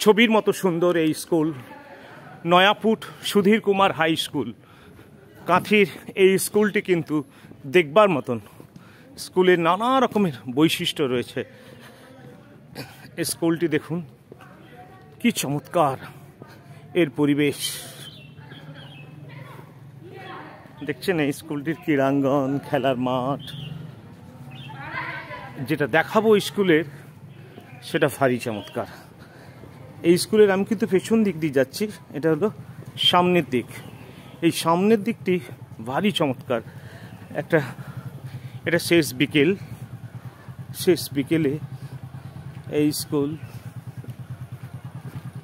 ছবির মতো সুন্দর এই school, Nayaput Sudhir Kumar high school. কাঁথির এই স্কুলটি কিন্তু দেখবার মতন। স্কুলের নানা রকমের বৈশিষ্ট্য রয়েছে। এই স্কুলটি দেখুন কি চমৎকার এর পরিবেশ। দেখছেন এই স্কুলটির ক্রীড়াঙ্গন, খেলার মাঠ। যেটা দেখাবো স্কুলের সেটা ভারী চমৎকার। এই স্কুলের আমি কিন্তু পেছন দিক দিয়ে যাচ্ছি, এটা হলো সামনের দিক। এই সামনের দিকটি ভারী চমৎকার। এটা শেষ বিকেলে এই school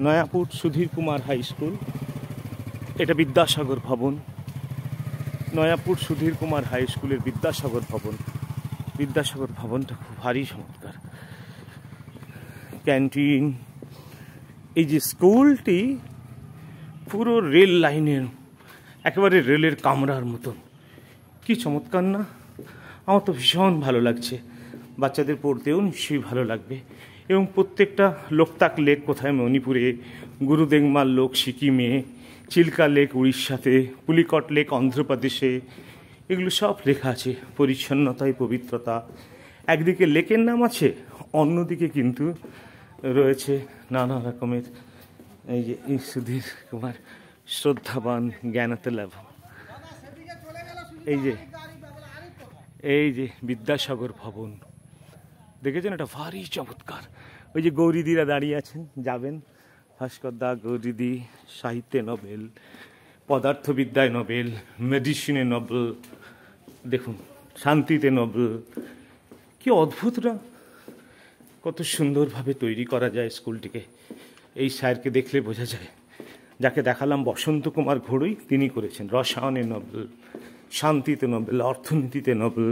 Nayaput Sudhir Kumar high school. এটা বিদ্যাসাগর ভবন, নয়াপুট সুধীর কুমার হাই স্কুলের বিদ্যাসাগর ভবনটা খুব ভারী চমৎকার। ক্যান্টিন, এই যে স্কুলটি পুরো রেল লাইনের, একেবারে রেলের কামরার মতন। কি চমৎকার না? আমার তো ভীষণ ভালো লাগছে। বাচ্চাদের পড়তেও নিশ্চয়ই ভালো লাগবে। এবং প্রত্যেকটা লোকতাক লেক কোথায় মণিপুরে, গুরুদেংমাল লেক সিকিমে, চিল্কা লেক উড়িষ্যাতে, পুলিকট লেক অন্ধ্রপ্রদেশে, এগুলো সব লেখা আছে। পরিচ্ছন্নতায় পবিত্রতা। একদিকে লেকের নাম আছে, অন্যদিকে কিন্তু রয়েছে নানা রকমের এই যে সুধীর কুমার শ্রদ্ধাবান জ্ঞানতলাভ। এই যে বিদ্যাসাগর ভবন দেখেছেন, এটা ভারী চমৎকার। ওই যে গৌরীদিরা দাঁড়িয়ে আছেন, যাবেন। ভাস্কর দা, গৌরীদি, সাহিত্যে নোবেল, পদার্থবিদ্যায় নোবেল, মেডিসিনে নোবেল, দেখুন শান্তিতে নোবেল। কি অদ্ভুত না? কত সুন্দরভাবে তৈরি করা যায় স্কুলটিকে। এই স্যারকে দেখলে বোঝা যায়। যাকে দেখালাম বসন্ত কুমার ঘড়ুই, তিনি করেছেন রসায়নে নোবেল, শান্তিতে নোবেল, অর্থনীতিতে নোবেল।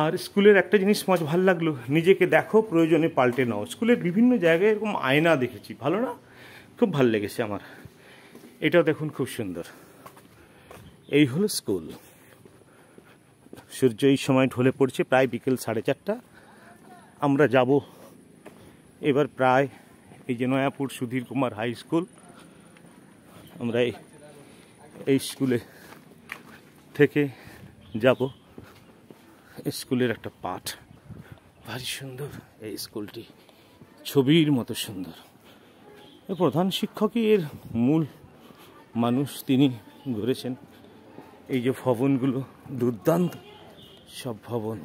আর স্কুলের একটা জিনিস ভালো লাগলো, নিজেকে দেখো, প্রয়োজনে পাল্টে নাও। স্কুলের বিভিন্ন জায়গায় এরকম আয়না দেখেছি, ভালো না? খুব ভালো লেগেছে আমার। এটাও দেখুন খুব সুন্দর। এই হলো স্কুল। সূর্য এই সময় ঢলে পড়ছে, প্রায় বিকেল 4:30। আমরা যাব এবার প্রায় এই যে নয়াপুট সুধীর কুমার হাই স্কুল। আমরা এই স্কুলে থেকে যাব। স্কুলের একটা পাঠ ভারী সুন্দর। এই স্কুলটি ছবির মতো সুন্দর। প্রধান শিক্ষকই এর মূল মানুষ, তিনি গড়েছেন। এই যে ভবনগুলো দুর্দান্ত সব ভবন।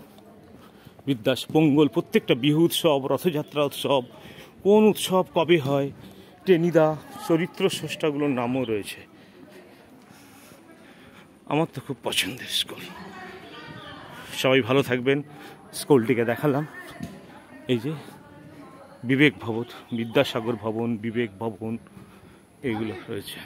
পঙ্গল, প্রত্যেকটা বিহু উৎসব, রথযাত্রা উৎসব, কোন উৎসব কবে হয়, টেনিদা, চরিত্র স্রষ্টাগুলোর নামও রয়েছে। আমার তো খুব পছন্দের স্কুল। সবাই ভালো থাকবেন। স্কুলটিকে দেখালাম। এই যে বিবেক ভবন, বিদ্যাসাগর ভবন, বিবেক ভবন, এইগুলো রয়েছে।